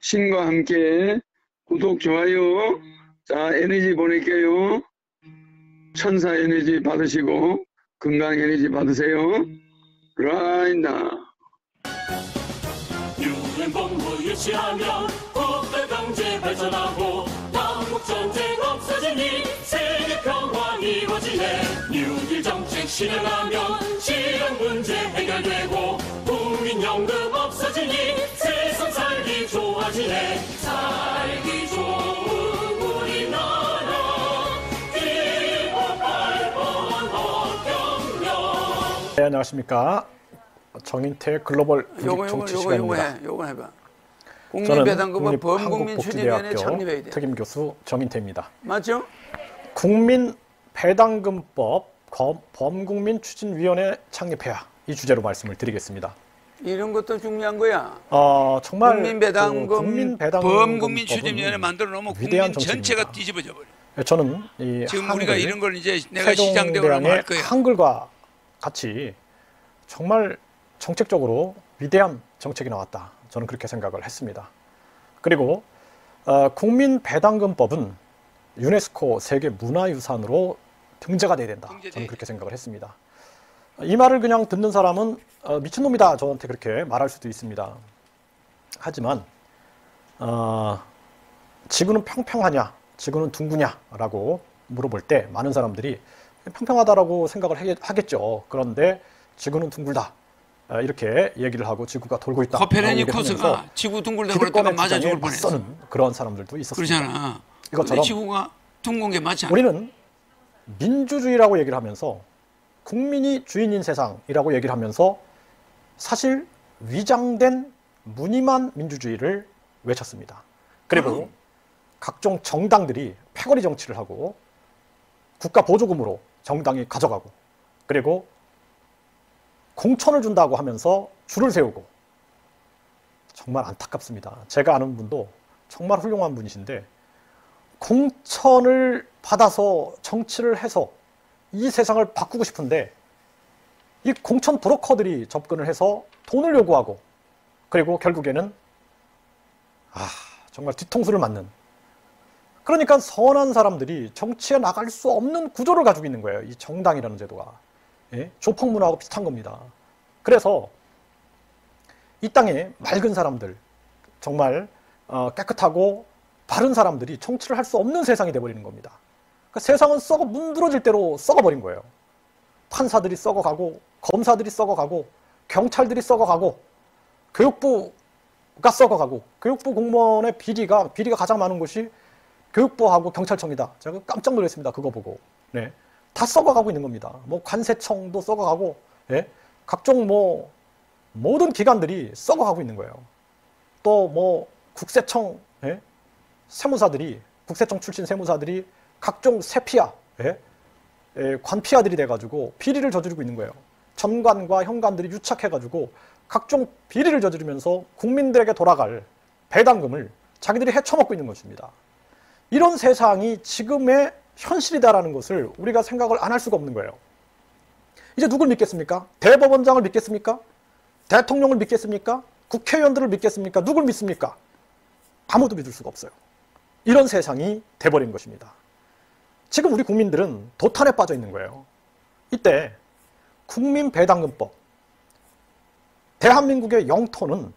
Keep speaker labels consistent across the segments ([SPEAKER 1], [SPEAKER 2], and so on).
[SPEAKER 1] 신과 함께 구독, 좋아요. 자, 에너지 보낼게요. 천사 에너지 받으시고 건강 에너지 받으세요. Right now.
[SPEAKER 2] 유엔 본부 유치하면 국가 경제 발전하고 남북 전쟁 없어지니 세계 평화 이루어지네. 뉴딜 정책 실현하면 실용 문제 해결되고 국민연금 없어지니 세상 살기 좋아지네. 살기 좋은 우리나라 기업발전 업경영.
[SPEAKER 3] 네, 안녕하십니까. 정인태 글로벌 정치 시간입니다.
[SPEAKER 4] 요거 해봐.
[SPEAKER 3] 저는
[SPEAKER 4] 국민배당금은 범국민 추진위원회 창립해야 돼.
[SPEAKER 3] 특임 교수 정인태입니다.
[SPEAKER 4] 맞죠?
[SPEAKER 3] 국민배당금법 범국민 추진위원회 창립해야 이 주제로 말씀을 드리겠습니다.
[SPEAKER 4] 이런 것도 중요한 거야.
[SPEAKER 3] 정말
[SPEAKER 4] 국민배당금 범국민 추진위원회 만들어 놓으면 국민 전체가 뒤집어져 버려.
[SPEAKER 3] 저는
[SPEAKER 4] 지금 우리가 이런 걸 이제 내가 시장대로 할 거야.
[SPEAKER 3] 한글과 같이 정말 정책적으로 위대한 정책이 나왔다. 저는 그렇게 생각을 했습니다. 그리고 국민배당금법은 유네스코 세계문화유산으로 등재가 돼야 된다. 저는 그렇게 생각을 했습니다. 이 말을 그냥 듣는 사람은 미친놈이다. 저한테 그렇게 말할 수도 있습니다. 하지만 지구는 평평하냐, 지구는 둥그냐 라고 물어볼 때 많은 사람들이 평평하다라고 생각을 하겠죠. 그런데 지구는 둥글다. 이렇게 얘기를 하고 지구가 돌고 있다.
[SPEAKER 4] 코페르니쿠스가 지구 둥글다고 그랬다가 맞아 죽을 뻔했어.
[SPEAKER 3] 그런 사람들도 있었습니다.
[SPEAKER 4] 그러잖아.
[SPEAKER 3] 이것처럼
[SPEAKER 4] 지구가 둥근 게 맞지 않아.
[SPEAKER 3] 우리는 민주주의라고 얘기를 하면서 국민이 주인인 세상이라고 얘기를 하면서 사실 위장된 무늬만 민주주의를 외쳤습니다. 그리고 각종 정당들이 패거리 정치를 하고 국가 보조금으로 정당이 가져가고 그리고 공천을 준다고 하면서 줄을 세우고 정말 안타깝습니다. 제가 아는 분도 정말 훌륭한 분이신데 공천을 받아서 정치를 해서 이 세상을 바꾸고 싶은데 이 공천 브로커들이 접근을 해서 돈을 요구하고 그리고 결국에는 정말 뒤통수를 맞는, 그러니까 선한 사람들이 정치에 나갈 수 없는 구조를 가지고 있는 거예요. 이 정당이라는 제도가. 조폭문화하고 비슷한 겁니다. 그래서 이 땅에 맑은 사람들, 정말 깨끗하고 바른 사람들이 정치를 할 수 없는 세상이 돼버리는 겁니다. 그러니까 세상은 썩어 문드러질 대로 썩어버린 거예요. 판사들이 썩어가고 검사들이 썩어가고 경찰들이 썩어가고 교육부가 썩어가고, 교육부 공무원의 비리가 가장 많은 곳이 교육부하고 경찰청이다. 제가 깜짝 놀랐습니다. 그거 보고. 네. 다 썩어가고 있는 겁니다. 뭐 관세청도 썩어가고, 각종 모든 기관들이 썩어가고 있는 거예요. 또 뭐 국세청, 세무사들이, 국세청 출신 세무사들이 각종 세피아, 관피아들이 돼가지고 비리를 저지르고 있는 거예요. 전관과 현관들이 유착해가지고 각종 비리를 저지르면서 국민들에게 돌아갈 배당금을 자기들이 헤쳐먹고 있는 것입니다. 이런 세상이 지금의 현실이다라는 것을 우리가 생각을 안 할 수가 없는 거예요. 이제 누굴 믿겠습니까? 대법원장을 믿겠습니까? 대통령을 믿겠습니까? 국회의원들을 믿겠습니까? 누굴 믿습니까? 아무도 믿을 수가 없어요. 이런 세상이 돼버린 것입니다. 지금 우리 국민들은 도탄에 빠져 있는 거예요. 이때 국민배당금법, 대한민국의 영토는,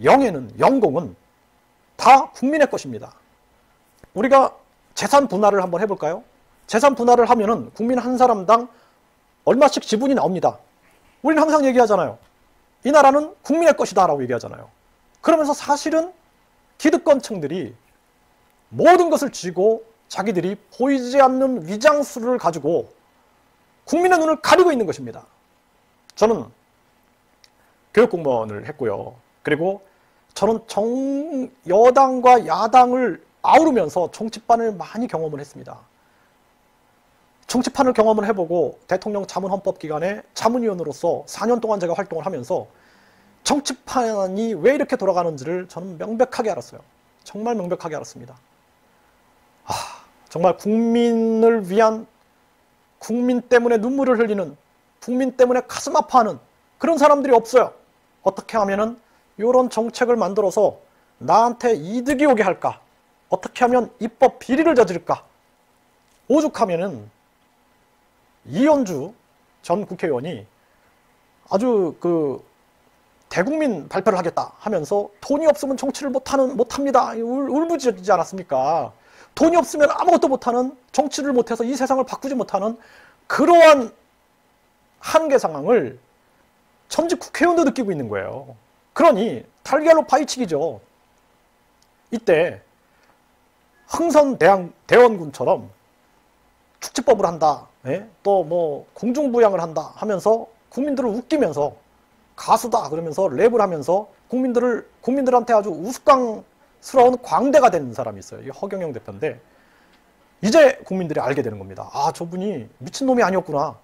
[SPEAKER 3] 영예는, 영공은 다 국민의 것입니다. 우리가 재산 분할을 한번 해볼까요? 재산 분할을 하면은 국민 한 사람당 얼마씩 지분이 나옵니다. 우리는 항상 얘기하잖아요. 이 나라는 국민의 것이다 라고 얘기하잖아요. 그러면서 사실은 기득권층들이 모든 것을 쥐고 자기들이 보이지 않는 위장수를 가지고 국민의 눈을 가리고 있는 것입니다. 저는 교육공무원을 했고요. 그리고 저는 여당과 야당을 아우르면서 정치판을 많이 경험을 했습니다. 정치판을 경험을 해보고 대통령 자문헌법기관의 자문위원으로서 4년 동안 제가 활동을 하면서 정치판이 왜 이렇게 돌아가는지를 저는 명백하게 알았어요. 정말 명백하게 알았습니다. 정말 국민을 위한, 국민 때문에 눈물을 흘리는, 국민 때문에 가슴 아파하는 그런 사람들이 없어요. 어떻게 하면은 이런 정책을 만들어서 나한테 이득이 오게 할까? 어떻게 하면 입법 비리를 저지를까? 오죽하면은 이현주 전 국회의원이 아주 그 대국민 발표를 하겠다 하면서 돈이 없으면 정치를 못합니다. 울부짖지 않았습니까? 돈이 없으면 아무것도 못하는, 정치를 못해서 이 세상을 바꾸지 못하는 그러한 한계 상황을 전직 국회의원도 느끼고 있는 거예요. 그러니 달걀로 파헤치기죠. 이때 흥선 대원군처럼 축지법을 한다, 또 뭐 공중부양을 한다 하면서 국민들을 웃기면서 가수다 그러면서 랩을 하면서 국민들한테 아주 우스꽝스러운 광대가 된 사람이 있어요. 이 허경영 대표인데 이제 국민들이 알게 되는 겁니다. 아, 저분이 미친놈이 아니었구나.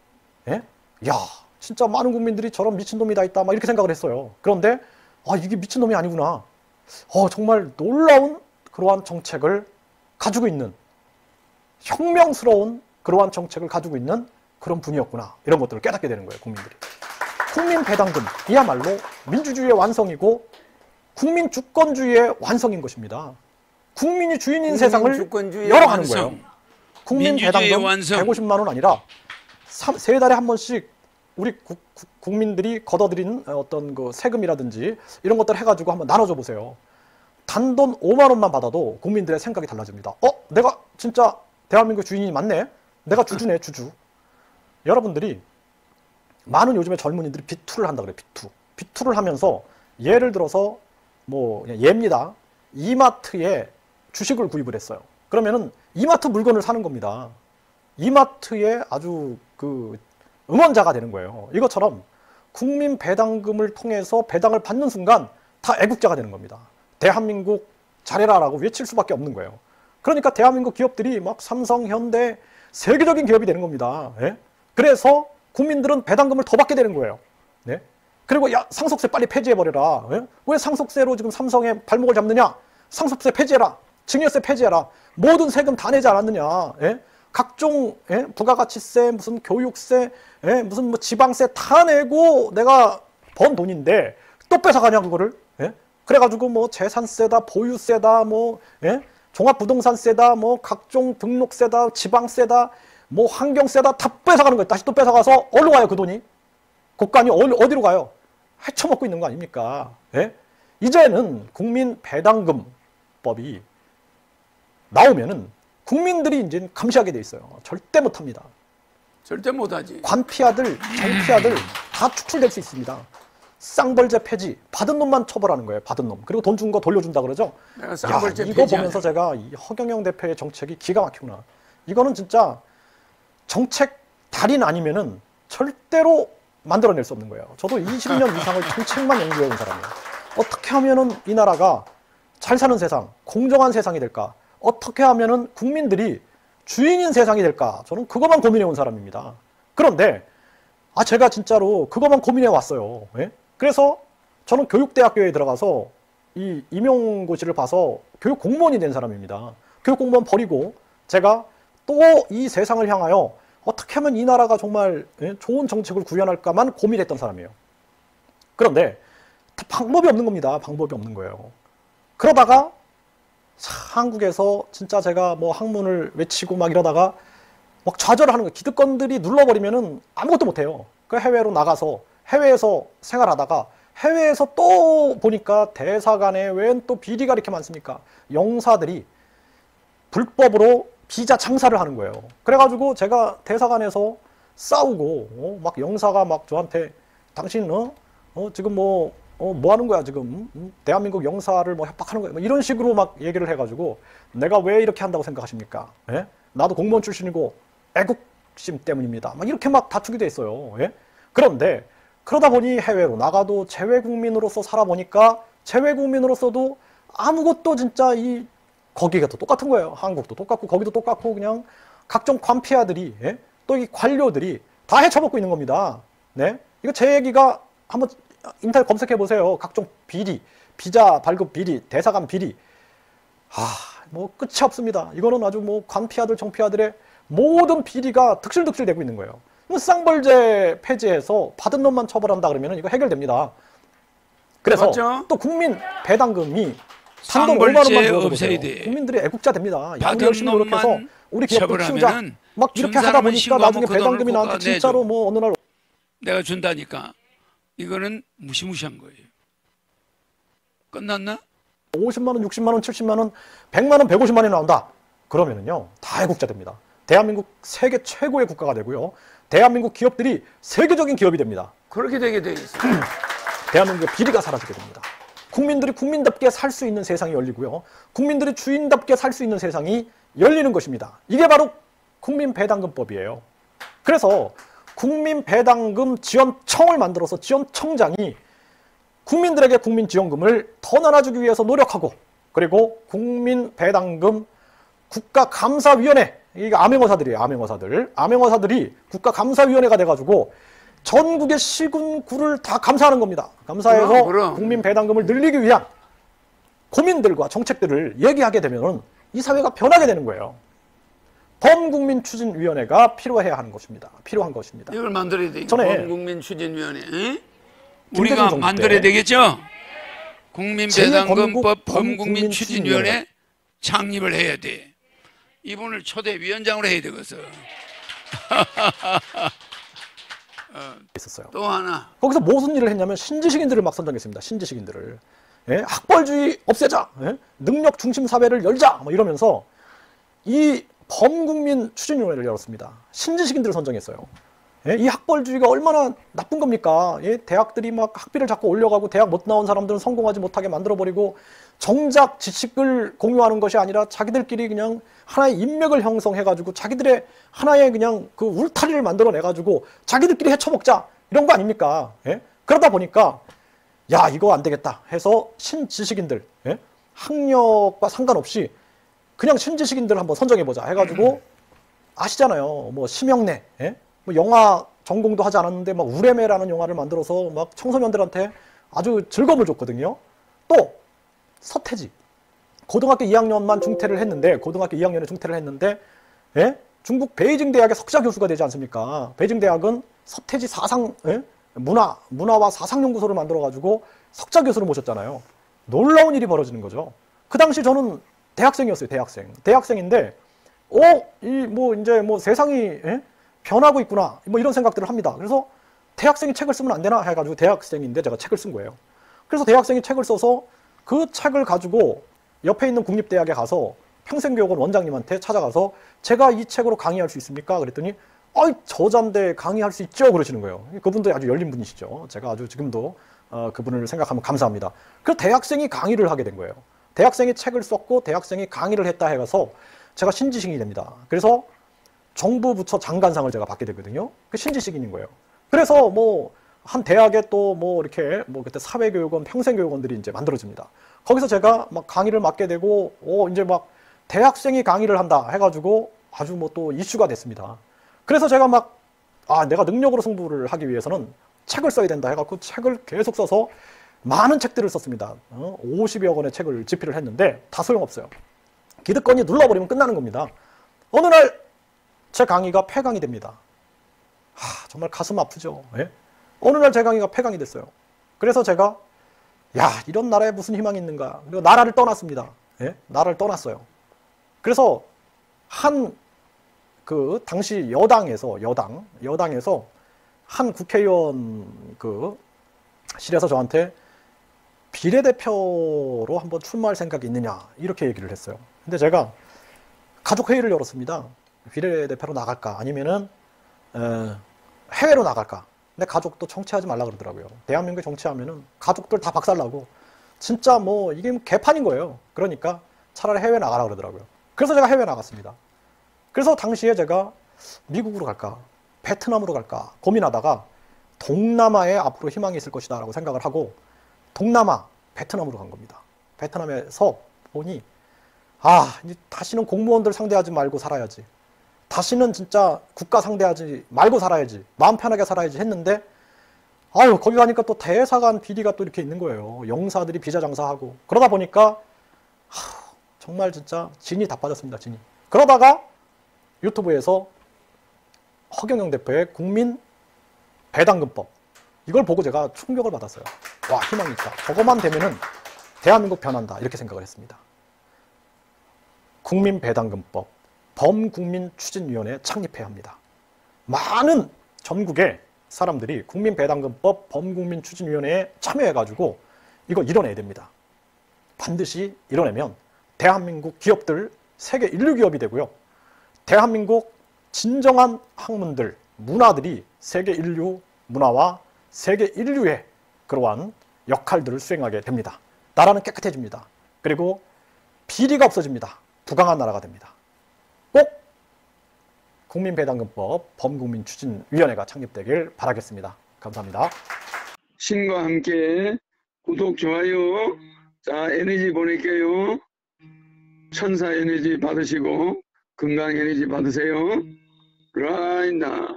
[SPEAKER 3] 야, 진짜 많은 국민들이 저런 미친놈이 다 있다 막 이렇게 생각을 했어요. 그런데 아, 이게 미친놈이 아니구나. 정말 놀라운 그러한 정책을 가지고 있는, 혁명스러운 그러한 정책을 가지고 있는 그런 분이었구나. 이런 것들을 깨닫게 되는 거예요, 국민들이. 국민 배당금, 이야말로 민주주의의 완성이고 국민 주권주의의 완성인 것입니다. 국민이 주인인 세상을 열어가는 거예요. 국민 배당금 완성. 150만 원 아니라 3달에 한 번씩 우리 국민들이 걷어들인 어떤 그 세금이라든지 이런 것들 해가지고 한번 나눠줘 보세요. 단돈 5만 원만 받아도 국민들의 생각이 달라집니다. 내가 진짜 대한민국 주인이 맞네? 내가 주주네, 주주. 여러분들이 많은 요즘에 젊은이들이 비투를 한다 그래요. 비투를 하면서 예를 들어서 뭐 그냥 예입니다. 이마트에 주식을 구입을 했어요. 그러면은 이마트 물건을 사는 겁니다. 이마트의 아주 그 응원자가 되는 거예요. 이것처럼 국민 배당금을 통해서 배당을 받는 순간 다 애국자가 되는 겁니다. 대한민국 잘해라라고 외칠 수밖에 없는 거예요. 그러니까 대한민국 기업들이 막 삼성, 현대, 세계적인 기업이 되는 겁니다. 그래서 국민들은 배당금을 더 받게 되는 거예요. 그리고 야, 상속세 빨리 폐지해버려라. 왜 상속세로 지금 삼성의 발목을 잡느냐? 상속세 폐지해라. 증여세 폐지해라. 모든 세금 다 내지 않았느냐? 각종 부가가치세, 무슨 교육세, 무슨 뭐 지방세 다 내고 내가 번 돈인데 또 뺏어가냐 그거를? 그래가지고 뭐 재산세다, 보유세다, 뭐 종합부동산세다, 뭐 각종 등록세다, 지방세다, 뭐 환경세다 다 뺏어가는 거예요. 다시 또 뺏어가서 어디로 가요 그 돈이? 국간이 어디로 가요? 헤쳐먹고 있는 거 아닙니까? 이제는 국민 배당금법이 나오면은 국민들이 이제 감시하게 돼 있어요. 절대 못합니다.
[SPEAKER 4] 절대 못하지.
[SPEAKER 3] 관피아들, 정피아들 다 축출될 수 있습니다. 쌍벌제 폐지, 받은 놈만 처벌하는 거예요. 받은 놈. 그리고 돈 준 거 돌려준다 그러죠.
[SPEAKER 4] 내가 쌍벌제
[SPEAKER 3] 이거 보면서 제가 이 허경영 대표의 정책이 기가 막히구나. 이거는 진짜 정책 달인 아니면은 절대로 만들어낼 수 없는 거예요. 저도 20년 이상을 정책만 연구해온 사람이에요. 어떻게 하면은 이 나라가 잘 사는 세상, 공정한 세상이 될까? 어떻게 하면은 국민들이 주인인 세상이 될까? 저는 그것만 고민해온 사람입니다. 그런데 제가 진짜로 그것만 고민해 왔어요. 그래서 저는 교육대학교에 들어가서 이 임용고시를 봐서 교육 공무원이 된 사람입니다. 교육 공무원 버리고 제가 또 이 세상을 향하여 어떻게 하면 이 나라가 정말 좋은 정책을 구현할까만 고민했던 사람이에요. 그런데 방법이 없는 겁니다. 방법이 없는 거예요. 그러다가 한국에서 진짜 제가 뭐 학문을 외치고 막 이러다가 막 좌절하는 거예요. 기득권들이 눌러버리면은 아무것도 못해요. 그 해외로 나가서 해외에서 생활하다가 해외에서 또 보니까 대사관에 웬 또 비리가 이렇게 많습니까? 영사들이 불법으로 비자 장사를 하는 거예요. 그래가지고 제가 대사관에서 싸우고 막 영사가 막 저한테 당신 지금 뭐 하는 거야 지금 대한민국 영사를 뭐 협박하는 거야 뭐 이런 식으로 막 얘기를 해가지고 내가 왜 이렇게 한다고 생각하십니까? 나도 공무원 출신이고 애국심 때문입니다. 막 이렇게 막 다투게 돼 있어요. 그런데 그러다 보니 해외로 나가도 재외국민으로서 살아보니까 재외국민으로서도 아무것도 진짜 거기가 또 똑같은 거예요. 한국도 똑같고 거기도 똑같고 그냥 각종 관피아들이 또 이 관료들이 다 헤쳐먹고 있는 겁니다. 이거 제 얘기가 한번 인터넷 검색해 보세요. 각종 비리, 비자 발급 비리, 대사관 비리. 뭐 끝이 없습니다. 이거는 아주 뭐 관피아들, 정피아들의 모든 비리가 득실득실 되고 있는 거예요. 쌍벌제 폐지해서 받은 놈만 처벌한다 그러면 이거 해결됩니다. 그래서
[SPEAKER 4] 맞죠?
[SPEAKER 3] 또 국민 배당금이 단돈 5만 원만
[SPEAKER 4] 쌍벌죄
[SPEAKER 3] 줘도
[SPEAKER 4] 없애야
[SPEAKER 3] 보세요.
[SPEAKER 4] 돼.
[SPEAKER 3] 국민들이 애국자 됩니다. 야, 우리
[SPEAKER 4] 받은
[SPEAKER 3] 열심히 노력해서
[SPEAKER 4] 놈만
[SPEAKER 3] 우리 기업도 키우자.
[SPEAKER 4] 처벌하면은
[SPEAKER 3] 막 이렇게
[SPEAKER 4] 준
[SPEAKER 3] 하다
[SPEAKER 4] 사람은
[SPEAKER 3] 보니까
[SPEAKER 4] 신고하면
[SPEAKER 3] 나중에
[SPEAKER 4] 그 돈을
[SPEAKER 3] 배당금이 나한테
[SPEAKER 4] 국가가
[SPEAKER 3] 진짜로
[SPEAKER 4] 내줘.
[SPEAKER 3] 뭐 어느 날
[SPEAKER 4] 내가 준다니까. 이거는 무시무시한 거예요. 끝났나?
[SPEAKER 3] 50만 원, 60만 원, 70만 원, 100만 원, 150만 원이 나온다. 그러면은요, 다 애국자 됩니다. 대한민국 세계 최고의 국가가 되고요. 대한민국 기업들이 세계적인 기업이 됩니다.
[SPEAKER 4] 그렇게 되게 돼 있어.
[SPEAKER 3] 대한민국의 비리가 사라지게 됩니다. 국민들이 국민답게 살 수 있는 세상이 열리고요. 국민들이 주인답게 살 수 있는 세상이 열리는 것입니다. 이게 바로 국민배당금법이에요. 그래서 국민배당금 지원청을 만들어서 지원청장이 국민들에게 국민지원금을 더 나눠주기 위해서 노력하고, 그리고 국민배당금 국가감사위원회, 이게 암행어사들이에요. 암행어사들이 국가감사위원회가 돼가지고 전국의 시군 구를 다 감사하는 겁니다. 감사해서
[SPEAKER 4] 그럼.
[SPEAKER 3] 국민배당금을 늘리기 위한 고민들과 정책들을 얘기하게 되면 이 사회가 변하게 되는 거예요. 범국민추진위원회가 필요한 것입니다.
[SPEAKER 4] 이걸 만들어야 돼.
[SPEAKER 3] 전에
[SPEAKER 4] 범국민추진위원회. 응?
[SPEAKER 3] 김대중
[SPEAKER 4] 우리가
[SPEAKER 3] 정부
[SPEAKER 4] 만들어야
[SPEAKER 3] 때
[SPEAKER 4] 되겠죠? 국민배당금법
[SPEAKER 3] 제1
[SPEAKER 4] 범국민추진위원회 창립을 해야 돼. 이분을 초대 위원장으로 해야 되겠어.
[SPEAKER 3] 있었어요.
[SPEAKER 4] 또 하나.
[SPEAKER 3] 거기서 무슨 일을 했냐면 신지식인들을 막 선정했습니다. 신지식인들을. 예? 학벌주의 없애자. 예? 능력 중심 사회를 열자. 뭐 이러면서 이 범국민 추진위원회를 열었습니다. 신지식인들을 선정했어요. 예? 이 학벌주의가 얼마나 나쁜 겁니까? 예? 대학들이 막 학비를 자꾸 올려가고 대학 못 나온 사람들은 성공하지 못하게 만들어버리고 정작 지식을 공유하는 것이 아니라 자기들끼리 그냥 하나의 인맥을 형성해가지고 자기들의 하나의 그냥 그 울타리를 만들어내가지고 자기들끼리 헤쳐먹자 이런 거 아닙니까? 예? 그러다 보니까 야 이거 안 되겠다 해서 신지식인들, 예? 학력과 상관없이 그냥 신지식인들을 한번 선정해보자 해가지고 아시잖아요. 뭐 심영래, 예? 뭐 영화 전공도 하지 않았는데 막 우레메라는 영화를 만들어서 막 청소년들한테 아주 즐거움을 줬거든요. 또 서태지 고등학교 2학년만 중퇴를 했는데 고등학교 2학년에 중퇴를 했는데 예? 중국 베이징 대학의 석사 교수가 되지 않습니까? 베이징 대학은 서태지 사상 예? 문화와 사상 연구소를 만들어 가지고 석사 교수를 모셨잖아요. 놀라운 일이 벌어지는 거죠. 그 당시 저는 대학생이었어요. 대학생인데 이 뭐 이제 뭐 세상이 예? 변하고 있구나 뭐 이런 생각들을 합니다. 그래서 대학생이 책을 쓰면 안 되나 해가지고 대학생인데 제가 책을 쓴 거예요. 그래서 대학생이 책을 써서 그 책을 가지고 옆에 있는 국립대학에 가서 평생교육원 원장님한테 찾아가서 제가 이 책으로 강의할 수 있습니까? 그랬더니 저자인데 강의할 수 있죠? 그러시는 거예요. 그분도 아주 열린 분이시죠. 제가 아주 지금도 그분을 생각하면 감사합니다. 그 대학생이 강의를 하게 된 거예요. 대학생이 책을 썼고 대학생이 강의를 했다 해서 제가 신지식인이 됩니다. 그래서 정부 부처 장관상을 제가 받게 되거든요. 그 신지식인인 거예요. 그래서 뭐 한 대학에 또 뭐 이렇게 뭐 그때 사회교육원, 평생교육원들이 이제 만들어집니다. 거기서 제가 막 강의를 맡게 되고 이제 막 대학생이 강의를 한다 해가지고 아주 뭐 또 이슈가 됐습니다. 그래서 제가 막 내가 능력으로 승부를 하기 위해서는 책을 써야 된다 해갖고 책을 계속 써서 많은 책들을 썼습니다. 50여 권의 책을 집필을 했는데 다 소용없어요. 기득권이 눌러버리면 끝나는 겁니다. 어느 날 제 강의가 폐강이 됩니다. 정말 가슴 아프죠. 예? 어느 날 제 강의가 폐강이 됐어요. 그래서 제가 이런 나라에 무슨 희망이 있는가. 그리고 나라를 떠났습니다. 예? 나라를 떠났어요. 그래서 당시 여당에서 한 국회의원 실에서 저한테 비례대표로 한번 출마할 생각이 있느냐 이렇게 얘기를 했어요. 근데 제가 가족회의를 열었습니다. 비례대표로 나갈까 아니면은 해외로 나갈까. 근데 가족도 정치하지 말라 그러더라고요. 대한민국에 정치하면은 가족들 다 박살나고 진짜 뭐 이게 개판인 거예요. 그러니까 차라리 해외 나가라 그러더라고요. 그래서 제가 해외 나갔습니다. 그래서 당시에 제가 미국으로 갈까 베트남으로 갈까 고민하다가 동남아에 앞으로 희망이 있을 것이다 라고 생각을 하고 동남아 베트남으로 간 겁니다. 베트남에서 보니 이제 다시는 공무원들 상대하지 말고 살아야지. 다시는 진짜 국가 상대하지 말고 살아야지. 마음 편하게 살아야지 했는데 거기 가니까 또 대사관 비리가 또 이렇게 있는 거예요. 영사들이 비자장사하고. 그러다 보니까 정말 진짜 진이 다 빠졌습니다. 진이. 그러다가 유튜브에서 허경영 대표의 국민 배당금법 이걸 보고 제가 충격을 받았어요. 희망이 있다. 저거만 되면은 대한민국 변한다 이렇게 생각을 했습니다. 국민배당금법 범국민추진위원회 창립해야 합니다. 많은 전국의 사람들이 국민배당금법 범국민추진위원회에 참여해가지고 이거 이뤄내야 됩니다. 반드시 이뤄내면 대한민국 기업들 세계 인류 기업이 되고요. 대한민국 진정한 학문들, 문화들이 세계 인류 문화와 세계 인류의 그러한 역할들을 수행하게 됩니다. 나라는 깨끗해집니다. 그리고 비리가 없어집니다. 부강한 나라가 됩니다. 꼭 국민배당금법 범국민추진위원회가 창립되길 바라겠습니다. 감사합니다.
[SPEAKER 1] 신과 함께 구독, 좋아요. 자, 에너지 보낼게요. 천사 에너지 받으시고 건강 에너지 받으세요. right now.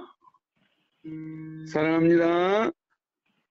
[SPEAKER 1] 사랑합니다.